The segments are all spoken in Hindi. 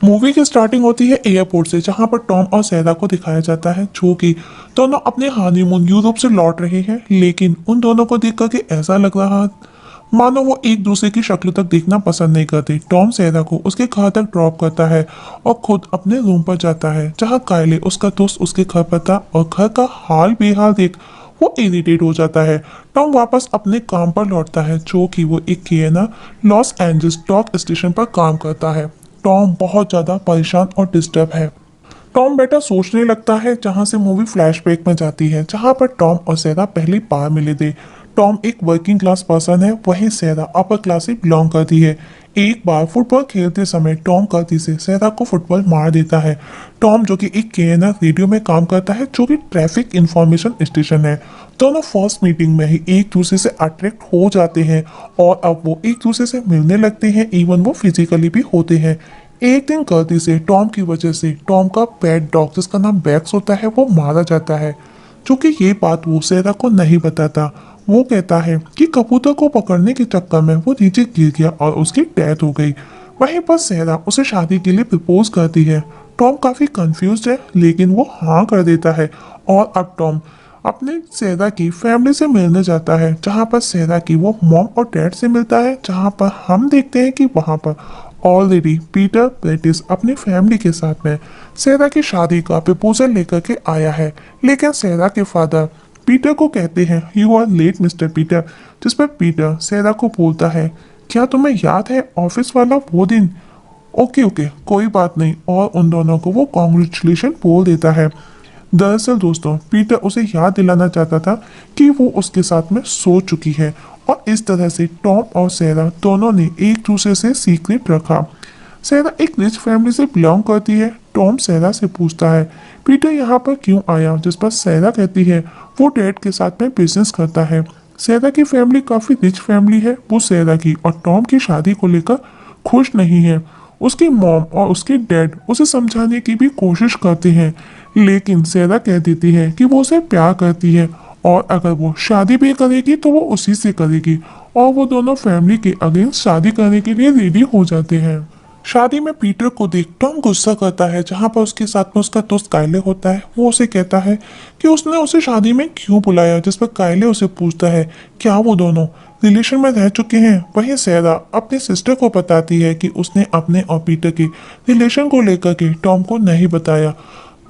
मूवी की स्टार्टिंग होती है एयरपोर्ट से, जहां पर टॉम और सैरा को दिखाया जाता है जो कि दोनों अपने हनीमून यूरोप से लौट रहे हैं। लेकिन उन दोनों को देख करके ऐसा लग रहा मानो वो एक दूसरे की शक्ल तक देखना पसंद नहीं करते। टॉम सैरा को उसके घर तक ड्रॉप करता है और खुद अपने रूम पर जाता है, जहां कायले उसका दोस्त उसके घर पर था और घर का हाल बेहाल देख वो इरिटेट हो जाता है। टॉम वापस अपने काम पर लौटता है, जो कि वो एक केना लॉस एंजल्स डॉक स्टेशन पर काम करता है। टॉम बहुत ज्यादा परेशान और डिस्टर्ब है। टॉम बेटा सोचने लगता है, जहां से मूवी फ्लैशबैक में जाती है, जहां पर टॉम और सैरा पहली बार मिले थे। टॉम एक वर्किंग क्लास पर्सन है, वहीं सैरा अपर क्लास से बिलोंग करती है। एक बार फुटबॉल खेलते समय टॉम गलती से सैरा को फुटबॉल मार देता है। टॉम जो कि एक केएनआर रेडियो में काम करता है, जो कि ट्रैफिक इंफॉर्मेशन स्टेशन है। दोनों फर्स्ट मीटिंग में ही एक दूसरे से अट्रैक्ट हो जाते हैं और अब वो एक दूसरे से मिलने लगते हैं, इवन वो फिजिकली भी होते हैं। एक दिन गलती से टॉम की वजह से टॉम का पेट डॉग, जिसका नाम बैक्स होता है, वो मारा जाता है। क्योंकि ये बात वो सैरा को नहीं बताता। वो कहता है कि कबूतर को पकड़ने के चक्कर में वो नीचे गिर गया और उसकी डेथ हो गई। वहीं पर सैरा उसे शादी के लिए प्रपोज करती है। टॉम काफी कंफ्यूज है, लेकिन वो हाँ कर देता है और अब टॉम अपने सैरा की फैमिली से मिलने जाता है, जहाँ पर सैरा की वो मॉम और डैड से मिलता है, जहाँ पर हम देखते हैं कि वहाँ पर ऑलरेडी पीटर ब्रेटिस अपनी फैमिली के साथ में सैरा की शादी का प्रपोजल लेकर के आया है। लेकिन सैरा के फादर पीटर को कहते हैं, you are late mister Peter. जिस पर पीटर सैरा को बोलता है, क्या तुम्हें याद है ऑफिस वाला वो दिन? ओके ओके, कोई बात नहीं, और उन दोनों को वो कॉन्ग्रेचुलेशन बोल देता है। दरअसल दोस्तों, पीटर उसे याद दिलाना चाहता था कि वो उसके साथ में सो चुकी है, और इस तरह से टॉम और सैरा दोनों ने एक दूसरे से सीक्रेट रखा। सैरा एक रिच फैमिली से बिलोंग करती है। टॉम सैरा से पूछता है, पीटर यहाँ पर क्यों आया? जिस पर सैरा कहती है, वो डैड के साथ में बिजनेस करता है। सैरा की फैमिली काफी रिच फैमिली है। वो सैरा की और टॉम की शादी को लेकर खुश नहीं है। उसकी मॉम और उसके डैड उसे समझाने की भी कोशिश करते हैं, लेकिन सैरा कह देती है कि वो उसे प्यार करती है और अगर वो शादी भी करेगी तो वो उसी से करेगी, और वो दोनों फैमिली के अगेंस्ट शादी करने के लिए रेडी हो जाते हैं। शादी में पीटर को देख टॉम गुस्सा करता है, जहां पर उसके साथ में उसका दोस्त कायले होता है। वो उसे कहता है कि उसने उसे शादी में क्यों बुलाया, जिस पर कायले उसे पूछता है क्या वो दोनों रिलेशन में रह चुके हैं। वहीं सैरा अपनी सिस्टर को बताती है कि उसने अपने और पीटर के रिलेशन को लेकर के टॉम को नहीं बताया।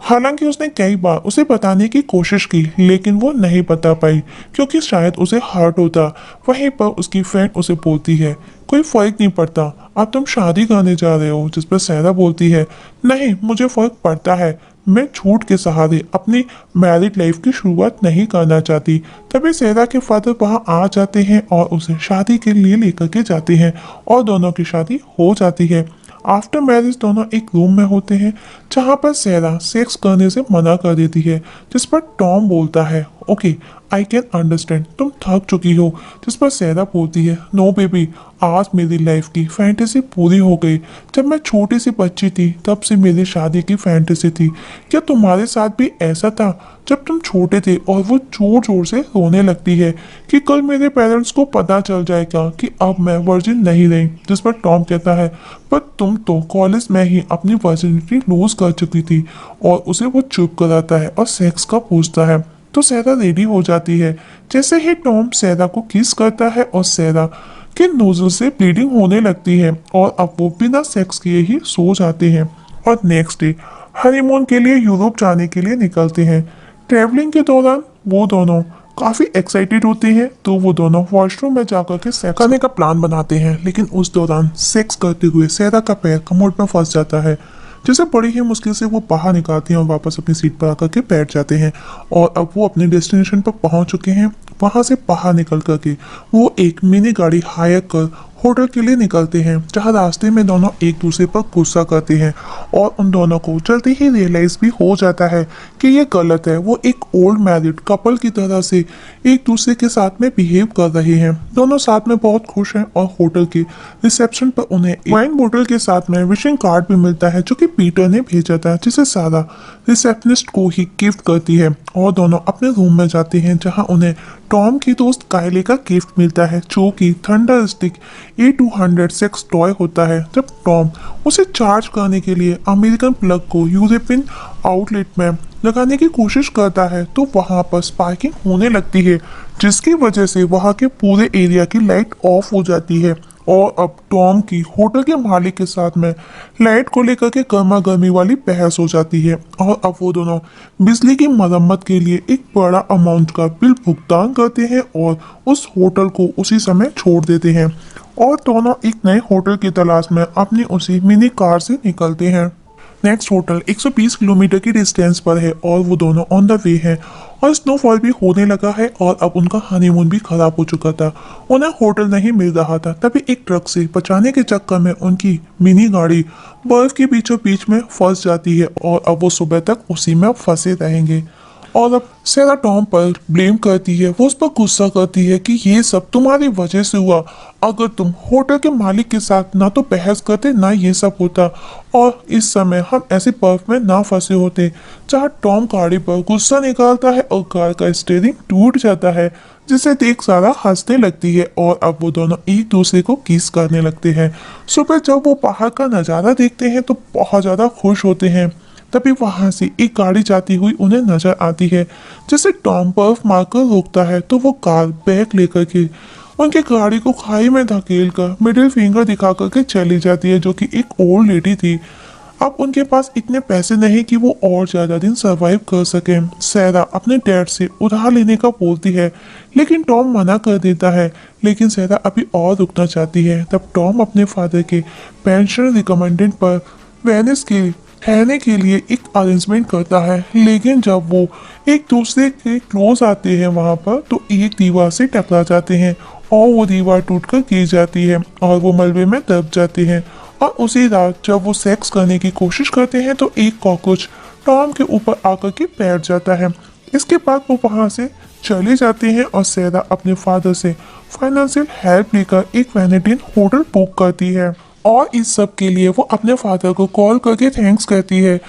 हालांकि उसने कई बार उसे बताने की कोशिश की, लेकिन वो नहीं बता पाई, क्योंकि शायद उसे हर्ट होता। वहीं पर उसकी फ्रेंड उसे बोलती है, कोई फर्क नहीं पड़ता, अब तुम शादी करने जा रहे हो। जिस पर सैरा बोलती है, नहीं मुझे फर्क पड़ता है, मैं झूठ के सहारे अपनी मैरिड लाइफ की शुरुआत नहीं करना चाहती। तभी सैरा के फादर वहां आ जाते हैं और उसे शादी के लिए लेकर के जाते हैं, और दोनों की शादी हो जाती है। आफ्टर मैरिज दोनों एक रूम में होते हैं, जहां पर सैरा सेक्स करने से मना कर देती है। जिस पर टॉम बोलता है, ओके आई कैन अंडरस्टैंड, तुम थक चुकी हो। जिस पर सैरा बोलती है, नो बेबी, आज मेरी लाइफ की फैंटेसी पूरी हो गई। जब मैं छोटी सी बच्ची थी तब से मेरी शादी की फैंटेसी थी। क्या तुम्हारे साथ भी ऐसा था जब तुम छोटे थे और वो जोर जोर से रोने लगती है कि कल मेरे पेरेंट्स को पता चल जाएगा कि अब मैं वर्जिन नहीं रही। जिस पर टॉम कहता है, पर तुम तो कॉलेज में ही अपनी वर्जिनिटी लूज कर चुकी थी। और उसे वो चुप कराता है और सेक्स का पूछता है, तो सैरा रेडी हो जाती है। जैसे ही टॉम सैरा को किस करता है और सैरा के नोजल से ब्लीडिंग होने लगती है, और अब वो बिना सेक्स किए ही सो जाते हैं। और नेक्स्ट डे हनीमून के लिए यूरोप जाने के लिए निकलते हैं। ट्रैवलिंग के दौरान वो दोनों काफी एक्साइटेड होते हैं, तो वो दोनों वॉशरूम में जाकर के सेक्स करने का प्लान बनाते हैं। लेकिन उस दौरान सेक्स करते हुए सैरा का पैर कमोड में फंस जाता है, जिसे बड़ी ही मुश्किल से वो बाहर निकालते हैं और वापस अपनी सीट पर आकर के बैठ जाते हैं। और अब वो अपने डेस्टिनेशन पर पहुंच चुके हैं। वहां से बाहर निकल करके वो एक मिनी गाड़ी हायर कर होटल के लिए निकलते हैं, जहां रास्ते में दोनों एक दूसरे पर गुस्सा करते हैं और उन दोनों को जल्दी ही रियलाइज भी हो जाता है कि ये गलत है। वो एक ओल्ड मैरिड कपल की तरह से एक दूसरे के साथ में बिहेव कर रहे हैं। दोनों साथ में बहुत खुश हैं और होटल के रिसेप्शन पर उन्हें एक वाइन बोतल के साथ में विशिंग कार्ड भी मिलता है जो कि पीटर ने भेजा था, जिसे सारा रिसेप्शनिस्ट को ही गिफ्ट करती है और दोनों अपने रूम में जाते हैं जहां उन्हें टॉम की दोस्त कायले का गिफ्ट मिलता है जो कि thunder stick A200 sex toy होता है। जब टॉम उसे चार्ज करने के लिए अमेरिकन प्लग को यूरोपियन आउटलेट में लगाने की कोशिश करता है तो वहां पर स्पार्किंग होने लगती है, जिसकी वजह से वहां के पूरे एरिया की लाइट ऑफ हो जाती है और अब टॉम की होटल के मालिक के साथ में लाइट को लेकर के गर्मा गर्मी वाली बहस हो जाती है और अब वो दोनों बिजली की मरम्मत के लिए एक बड़ा अमाउंट का बिल भुगतान करते हैं और उस होटल को उसी समय छोड़ देते हैं और दोनों एक नए होटल की तलाश में अपनी उसी मिनी कार से निकलते हैं। नेक्स्ट होटल 120 किलोमीटर की डिस्टेंस पर है और वो दोनों ऑन द वे हैं और स्नोफॉल भी होने लगा है और अब उनका हनीमून भी खराब हो चुका था। उन्हें होटल नहीं मिल रहा था, तभी एक ट्रक से बचाने के चक्कर में उनकी मिनी गाड़ी बर्फ के बीचों बीच में फंस जाती है और अब वो सुबह तक उसी में फंसे रहेंगे। और अब सेरा टॉम पर ब्लेम करती है, वो उस पर गुस्सा करती है कि ये सब तुम्हारी वजह से हुआ। अगर तुम होटल के मालिक के साथ ना तो बहस करते ना ये सब होता और इस समय हम ऐसे बर्फ में ना फंसे होते। जहाँ टॉम गाड़ी पर गुस्सा निकालता है और कार का स्टीयरिंग टूट जाता है, जिसे देख सारा हंसने लगती है और अब वो दोनों एक दूसरे को किस करने लगते हैं। सुबह जब वो बाहर का नज़ारा देखते हैं तो बहुत ज़्यादा खुश होते हैं। तभी वहां से एक गाड़ी जाती हुई उन्हें नजर आती है, जिसे टॉम बर्फ मारकर रोकता है तो वो कार बैग लेकर के उनकी गाड़ी को खाई में धकेल कर मिडिल फिंगर दिखा करके चली जाती है, जो कि एक ओल्ड लेडी थी। अब उनके पास इतने पैसे नहीं कि वो और ज्यादा दिन सरवाइव कर सके। सैरा अपने डैड से उधार लेने का बोलती है लेकिन टॉम मना कर देता है, लेकिन सैरा अभी और रुकना चाहती है। तब टॉम अपने फादर के पेंशन रिकमेंडेड पर वेनिस के ठहरने के लिए एक अरेंजमेंट करता है, लेकिन जब वो एक दूसरे के क्लोज आते हैं वहां पर तो एक दीवार से टकरा जाते हैं और वो दीवार टूटकर गिर जाती है और वो मलबे में दब जाते हैं। और उसी रात जब वो सेक्स करने की कोशिश करते हैं तो एक कॉकरोच टॉम के ऊपर आकर के बैठ जाता है। इसके बाद वो वहां से चले जाते हैं और सैरा अपने फादर से फाइनेंशियल हेल्प लेकर एक वेनेडियन होटल बुक करती है और इस सब के लिए वो अपने फादर को कॉल करके थैंक्स करती है।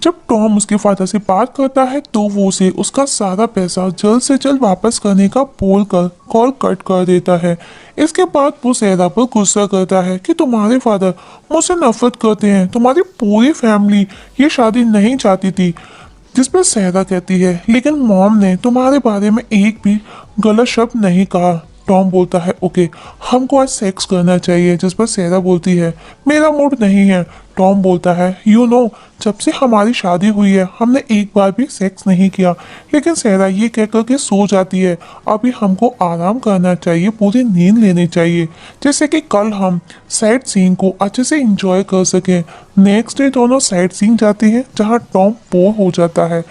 जब टॉम उसके फादर से बात करता है तो वो उसे उसका सारा पैसा जल्द से जल्द वापस करने का बोल कर कॉल कट कर देता है। इसके बाद वो सैरा पर गुस्सा करता है कि तुम्हारे फादर मुझसे नफरत करते हैं, तुम्हारी पूरी फैमिली ये शादी नहीं चाहती थी। जिस पर सैरा कहती है लेकिन मॉम ने तुम्हारे बारे में एक भी गलत शब्द नहीं कहा। टॉम बोलता है ओके, हमको आज सेक्स करना चाहिए, जिस पर सैरा बोलती है मेरा मूड नहीं है। टॉम बोलता है यू नो जब से हमारी शादी हुई है हमने एक बार भी सेक्स नहीं किया, लेकिन सैरा ये कहकर के सो जाती है अभी हमको आराम करना चाहिए, पूरी नींद लेनी चाहिए, जैसे कि कल हम साइट सीइंग को अच्छे से इंजॉय कर सकें। नेक्स्ट डे दोनों साइट सीइंग जाते हैं जहाँ टॉम बोर हो जाता है।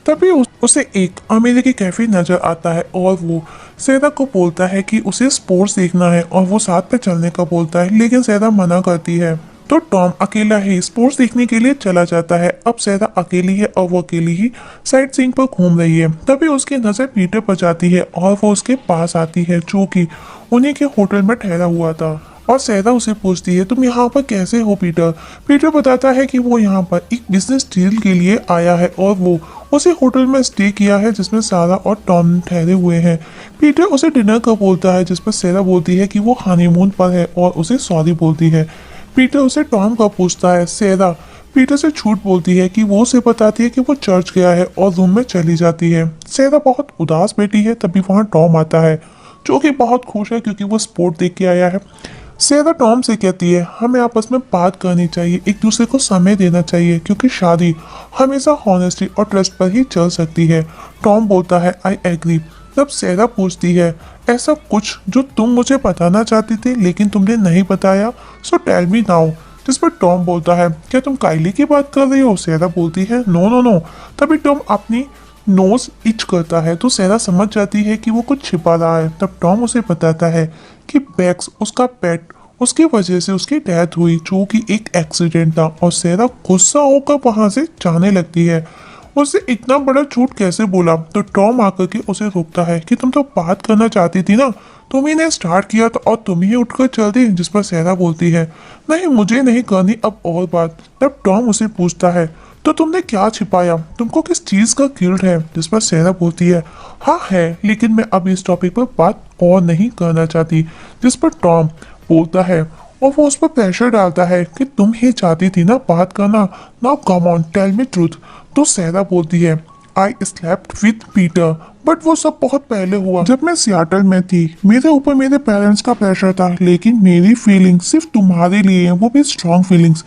तभी उसे एक अमेरिकी कैफे नजर आता है और वो सैरा को बोलता है कि उसे स्पोर्ट्स देखना है और वो साथ पे चलने का बोलता है, लेकिन सैरा मना करती है। तो टॉम अकेला ही स्पोर्ट्स देखने के लिए चला जाता है। अब सैरा अकेली है और वो अकेली ही साइट सीइंग पर घूम रही है। तभी उसकी नजर पीटर पर जाती है और वो उसके पास आती है जो कि उन्हीं के होटल में ठहरा हुआ था और सैरा उसे पूछती है तुम यहाँ पर कैसे हो पीटर। पीटर बताता है कि वो यहाँ पर एक बिजनेस डील के लिए आया है और वो उसे होटल में स्टे किया है जिसमें सारा और टॉम ठहरे हुए हैं। पीटर उसे डिनर का बोलता है जिस पर सैरा बोलती है कि वो हनीमून पर है और उसे सॉरी बोलती है। पीटर उसे टॉम का पूछता है। सैरा पीटर से झूठ बोलती है कि वो उसे बताती है कि वो चर्च गया है और रूम में चली जाती है। सैरा बहुत उदास बैठी है, तभी वहाँ टॉम आता है जो कि बहुत खुश है क्योंकि वो स्पोर्ट देख के आया है। सैरा टॉम से कहती है हमें आपस में बात करनी चाहिए, एक दूसरे को समय देना चाहिए क्योंकि शादी हमेशा हॉनेस्टी और ट्रस्ट पर ही चल सकती है। टॉम बोलता है आई एग्री। तब सैरा पूछती है ऐसा कुछ जो तुम मुझे बताना चाहती थी लेकिन तुमने नहीं बताया, सो टेल मी नाउ। जिस पर टॉम बोलता है क्या तुम काइली की बात कर रही हो। सैरा बोलती है नो नो नो। तभी टॉम अपनी नोज इच करता है तो सैरा समझ जाती है कि वो कुछ छिपा रहा है। तब टॉम उसे बताता है कि बैक्स उसका पेट उसकी वजह से उसकी डेथ हुई, जो कि एक एक्सीडेंट था। और सैरा गुस्सा होकर वहां से जाने लगती है। उससे इतना बड़ा झूठ कैसे बोला? तो टॉम आकर के उसे रोकता है कि तुम तो बात करना चाहती थी ना, तुम ही ने स्टार्ट किया था और तुम ही उठकर चल दी। जिस पर सैरा बोलती है, नहीं मुझे नहीं करनी अब और बात। तब टॉम उसे पूछता है, तो तुमने क्या छिपाया, तुमको किस चीज का गिल्ट है? जिस पर सैरा बोलती है, हाँ है, लेकिन मैं अब इस टॉपिक पर बात और नहीं करना चाहती। जिस पर टॉम बोलता है और वो उस पर प्रेशर डालता है कि तुम ही चाहती थी ना बात करना, now come on tell me truth. तो सैरा बोलती है, I slept with Peter, but वो सब बहुत पहले हुआ जब मैं सियाटल में थी। मेरे ऊपर मेरे पेरेंट्स का प्रेशर था, लेकिन मेरी फीलिंग सिर्फ तुम्हारे लिए है, वो भी स्ट्रॉन्ग फीलिंग्स।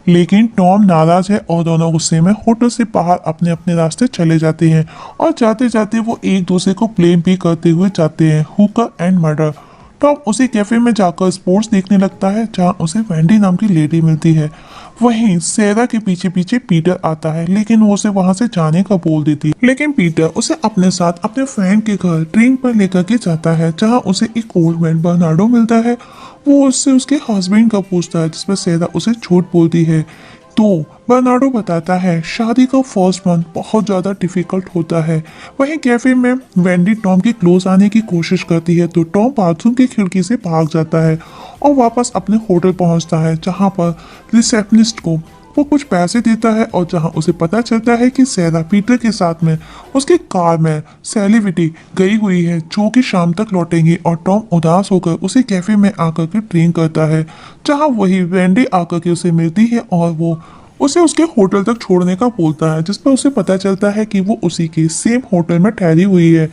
लेकिन टॉम नाराज है और दोनों गुस्से में होटल से बाहर अपने अपने रास्ते चले जाते हैं। और जाते जाते वो एक दूसरे को ब्लेम भी करते हुए जाते हैं, हुकर एंड मर्डर। टॉम उसी कैफे में जाकर स्पोर्ट्स देखने लगता है, जहां उसे वेंडी नाम की लेडी मिलती है। वहीं सैरा के पीछे पीछे पीटर आता है, लेकिन वो उसे वहां से जाने का बोल देती है। लेकिन पीटर उसे अपने साथ अपने फ्रेंड के घर ड्रिंक पर लेकर के जाता है, जहां उसे एक ओल्ड मैन बर्नार्डो मिलता है। वो उससे उसके हस्बैंड का पूछता है, जिसपर सैरा उसे झूठ बोलती है। तो बर्नार्डो बताता है शादी का फर्स्ट मंथ बहुत ज़्यादा डिफिकल्ट होता है। वहीं कैफे में वेंडी टॉम के क्लोज आने की कोशिश करती है, तो टॉम बाथरूम की खिड़की से भाग जाता है और वापस अपने होटल पहुंचता है, जहां पर रिसेप्शनिस्ट को वो कुछ पैसे देता है और जहां उसे पता चलता है कि सैरा पीटर के साथ में उसकी कार में सेलिब्रिटी गई हुई है, जो कि शाम तक लौटेंगी। और टॉम उदास होकर उसी कैफे में आकर के ड्रिंक करता है, जहां वही वेंडी आकर के उसे मिलती है और वो उसे उसके होटल तक छोड़ने का बोलता है, जिस पर उसे पता चलता है कि वो उसी के सेम होटल में ठहरी हुई है।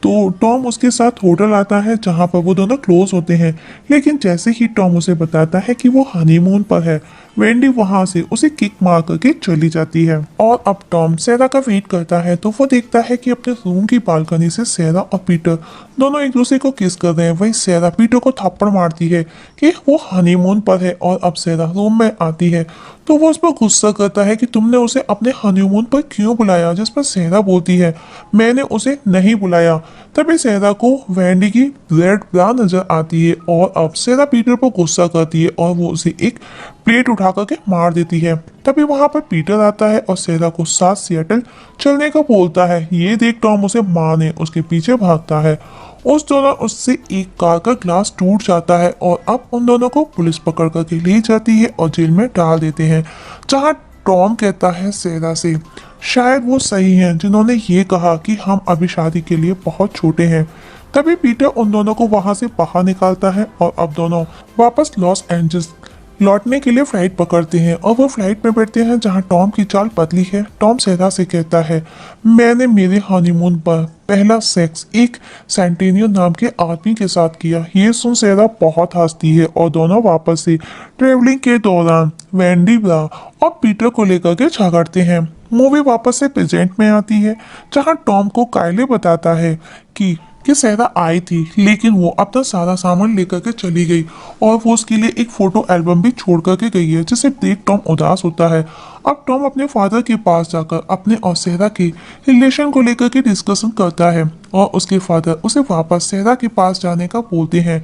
तो टॉम उसके साथ होटल आता है, जहां पर वो दोनों क्लोज होते हैं। लेकिन जैसे ही टॉम उसे बताता है कि वो हनीमून पर है, वेंडी वहां से उसे किक मार करके चली जाती है। और अब टॉम सैरा का वेट करता है, तो वो देखता है कि अपने रूम की बालकनी से सैरा और पीटर दोनों एक दूसरे को किस कर रहे हैं। वही सैरा पीटर को थप्पड़ मारती है कि वो हनीमून पर है, और अब सैरा रूम में आती है तो वो उस पर गुस्सा करता है कि तुमने उसे अपने हनीमून पर क्यों बुलाया। जिस पर सैरा बोलती है, मैंने उसे नहीं बुलाया। तभी सैरा को वेंडी की रेड ब्रा नजर आती है, और अब सैरा पीटर पर गुस्सा करती है और वो उसे एक प्लेट उठा करके मार देती है। तभी वहां पर पीटर आता है और सैरा को साथ सियाटल चलने का बोलता है। ये देख टॉम उसे मारने उसके पीछे भागता है। उस दौरान उससे एक कार का ग्लास टूट जाता है, और अब उन दोनों को पुलिस पकड़ करके ले जाती है और जेल में डाल देते हैं, जहां टॉम कहता है सैरा से, शायद वो सही हैं जिन्होंने ये कहा कि हम अभी शादी के लिए बहुत छोटे हैं। तभी पीटर उन दोनों को वहां से बाहर निकालता है और अब दोनों वापस लॉस एंजल्स लौटने के लिए फ्लाइट पकड़ते हैं, और वो फ्लाइट में बैठते हैं, जहां टॉम की चाल पतली है। टॉम सैरा से कहता है, मैंने मेरे हनीमून पर पहला सेक्स एक सेंटेनियो नाम के आदमी के साथ किया। ये सुन सैरा बहुत हंसती है और दोनों वापस से ट्रेवलिंग के दौरान वेंडी ब्रा और पीटर को लेकर के झगड़ते हैं। मूवी वापस से प्रेजेंट में आती है, जहां टॉम को कायले बताता है कि सैरा आई थी, लेकिन वो अपना सारा सामान लेकर के चली गई, और वो उसके लिए एक फोटो एल्बम भी छोड़ करके गई है, जिसे देख टॉम उदास होता है। अब टॉम अपने फादर के पास जाकर अपने और सैरा के रिलेशन को लेकर के डिस्कशन करता है, और उसके फादर उसे वापस सैरा के पास जाने का बोलते हैं।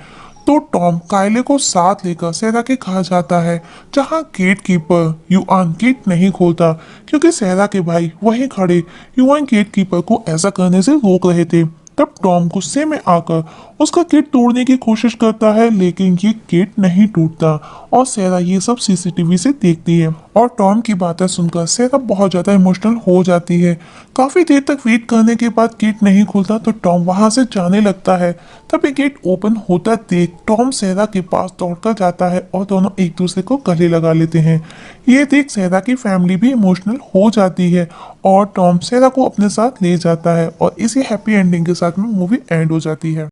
तो टॉम कायले को साथ लेकर सैरा के घर जाता है, जहां गेट कीपर युआन गेट नहीं खोलता, क्योंकि सैरा के भाई वहीं खड़े युआन गेट कीपर को ऐसा करने से रोक रहे थे। तब टॉम गुस्से में आकर उसका गेट तोड़ने की कोशिश करता है, लेकिन ये गेट नहीं टूटता, और सैरा ये सब सीसीटीवी से देखती है। और टॉम की बातें सुनकर सैरा बहुत ज्यादा इमोशनल हो जाती है। काफी देर तक वेट करने के बाद गेट नहीं खुलता, तो टॉम वहां से जाने लगता है। तभी गेट ओपन होता देख टॉम सैरा के पास दौड़कर जाता है, और दोनों एक दूसरे को गले लगा लेते हैं। ये देख सैरा की फैमिली भी इमोशनल हो जाती है, और टॉम सैरा को अपने साथ ले जाता है, और इसी हैप्पी एंडिंग के साथ में मूवी एंड हो जाती है।